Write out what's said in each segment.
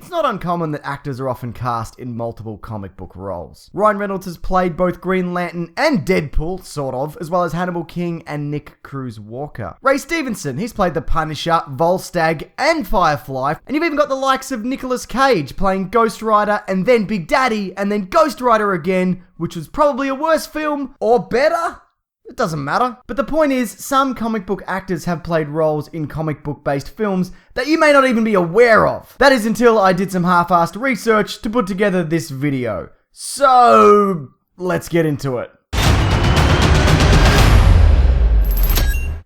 It's not uncommon that actors are often cast in multiple comic book roles. Ryan Reynolds has played both Green Lantern and Deadpool, sort of, as well as Hannibal King and Nick Cruz Walker. Ray Stevenson, he's played the Punisher, Volstagg, and Firefly, and you've even got the likes of Nicolas Cage playing Ghost Rider and then Big Daddy and then Ghost Rider again, which was probably a worse film, or better? It doesn't matter. But the point is, some comic book actors have played roles in comic book based films that you may not even be aware of. That is until I did some half-assed research to put together this video. So, let's get into it.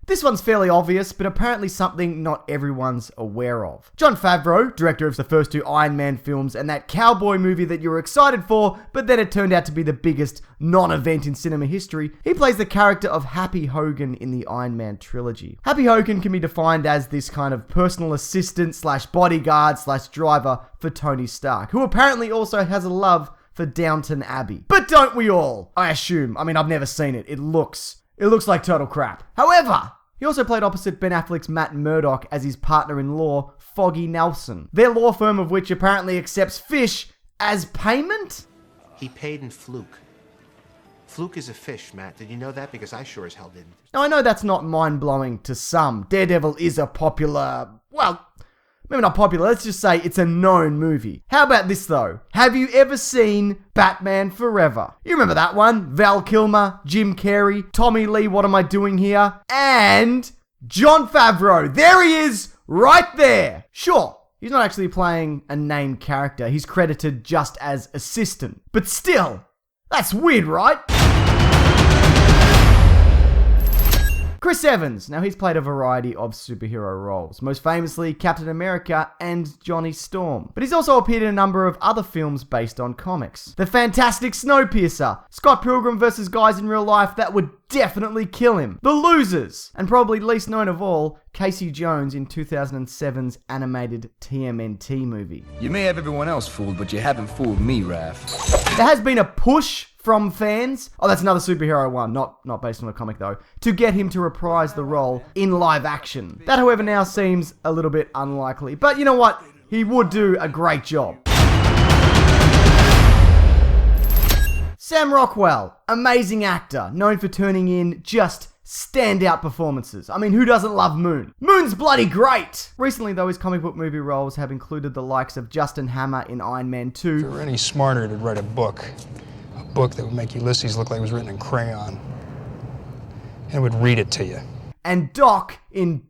This one's fairly obvious, but apparently something not everyone's aware of. Jon Favreau, director of the first two Iron Man films and that cowboy movie that you were excited for, but then it turned out to be the biggest non-event in cinema history, he plays the character of Happy Hogan in the Iron Man trilogy. Happy Hogan can be defined as this kind of personal assistant slash bodyguard slash driver for Tony Stark, who apparently also has a love for Downton Abbey. But don't we all? I assume. I mean, I've never seen it. It looks like total crap. However, he also played opposite Ben Affleck's Matt Murdock as his partner-in-law, Foggy Nelson. Their law firm of which apparently accepts fish as payment? He paid in fluke. Fluke is a fish, Matt. Did you know that? Because I sure as hell didn't. Now, I know that's not mind-blowing to some. Daredevil is a popular, well, maybe not popular, let's just say it's a known movie. How about this though? Have you ever seen Batman Forever? You remember that one? Val Kilmer, Jim Carrey, Tommy Lee, What Am I Doing Here? And Jon Favreau. There he is, right there. Sure, he's not actually playing a named character. He's credited just as assistant. But still, that's weird, right? Chris Evans. Now, he's played a variety of superhero roles, most famously Captain America and Johnny Storm. But he's also appeared in a number of other films based on comics. The Fantastic Snowpiercer, Scott Pilgrim vs. Guys in Real Life that would definitely kill him, The Losers, and probably least known of all, Casey Jones in 2007's animated TMNT movie. You may have everyone else fooled, but you haven't fooled me, Raph. There has been a push from fans, oh that's another superhero one, not based on a comic though, to get him to reprise the role in live action. That however now seems a little bit unlikely, but you know what, he would do a great job. Sam Rockwell, amazing actor, known for turning in just standout performances. I mean, who doesn't love Moon? Moon's bloody great! Recently though, his comic book movie roles have included the likes of Justin Hammer in Iron Man 2. If you were any smarter, to write a book that would make Ulysses look like it was written in crayon. And it would read it to you. And Doc in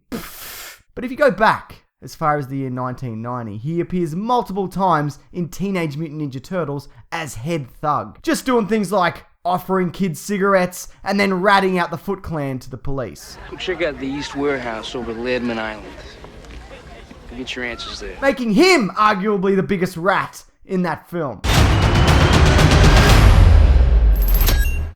But if you go back as far as the year 1990, he appears multiple times in Teenage Mutant Ninja Turtles as Head Thug. Just doing things like offering kids cigarettes and then ratting out the Foot Clan to the police. Check out the East Warehouse over at Ledman Island. Get your answers there. Making him arguably the biggest rat in that film.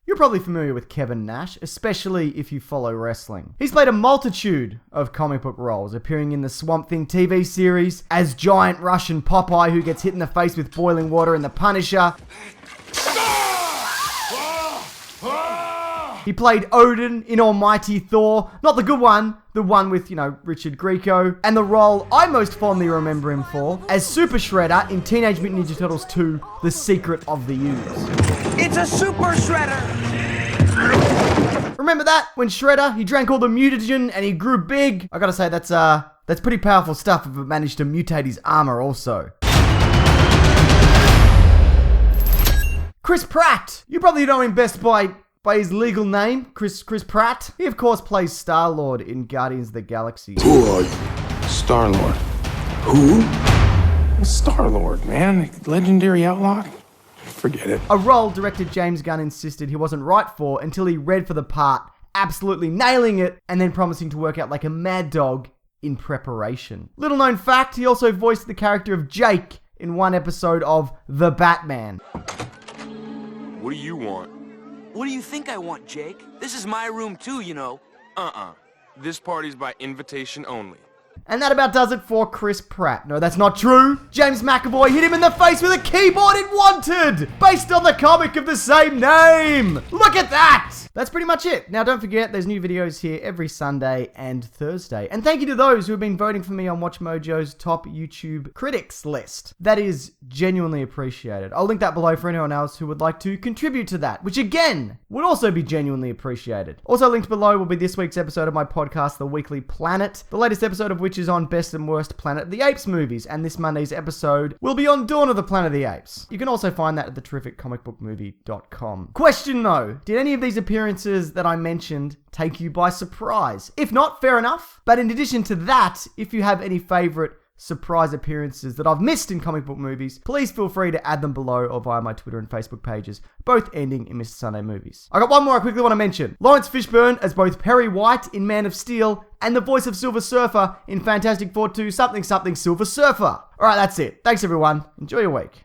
You're probably familiar with Kevin Nash, especially if you follow wrestling. He's played a multitude of comic book roles, appearing in the Swamp Thing TV series as giant Russian Popeye who gets hit in the face with boiling water in The Punisher. He played Odin in Almighty Thor, not the good one, the one with, Richard Grieco, and the role I most fondly remember him for as Super Shredder in Teenage Mutant Ninja Turtles 2, The Secret of the Ooze. It's a Super Shredder! Remember that? When Shredder, he drank all the mutagen and he grew big? I gotta say, that's pretty powerful stuff if it managed to mutate his armor also. Chris Pratt! You probably know him best by his legal name, Chris Pratt. He of course plays Star-Lord in Guardians of the Galaxy. Who are you? Star-Lord. Who? Star-Lord, man. Legendary outlaw. Forget it. A role director James Gunn insisted he wasn't right for until he read for the part, absolutely nailing it, and then promising to work out like a mad dog in preparation. Little known fact, he also voiced the character of Jake in one episode of The Batman. What do you want? What do you think I want, Jake? This is my room too, you know. This party's by invitation only. And that about does it for Chris Pratt. No, that's not true. James McAvoy hit him in the face with a keyboard it wanted, based on the comic of the same name. Look at that! That's pretty much it. Now, don't forget, there's new videos here every Sunday and Thursday. And thank you to those who have been voting for me on Watch Mojo's top YouTube critics list. That is genuinely appreciated. I'll link that below for anyone else who would like to contribute to that, which again, would also be genuinely appreciated. Also linked below will be this week's episode of my podcast, The Weekly Planet, the latest episode of which is on Best and Worst Planet of the Apes movies, and this Monday's episode will be on Dawn of the Planet of the Apes. You can also find that at theterrificcomicbookmovie.com. Question though, did any of these appearances that I mentioned take you by surprise? If not, fair enough. But in addition to that, if you have any favorite surprise appearances that I've missed in comic book movies, please feel free to add them below or via my Twitter and Facebook pages, both ending in Mr. Sunday Movies. I got one more I quickly want to mention. Lawrence Fishburne as both Perry White in Man of Steel and the voice of Silver Surfer in Fantastic Four 2 something something Silver Surfer. Alright, that's it. Thanks everyone. Enjoy your week.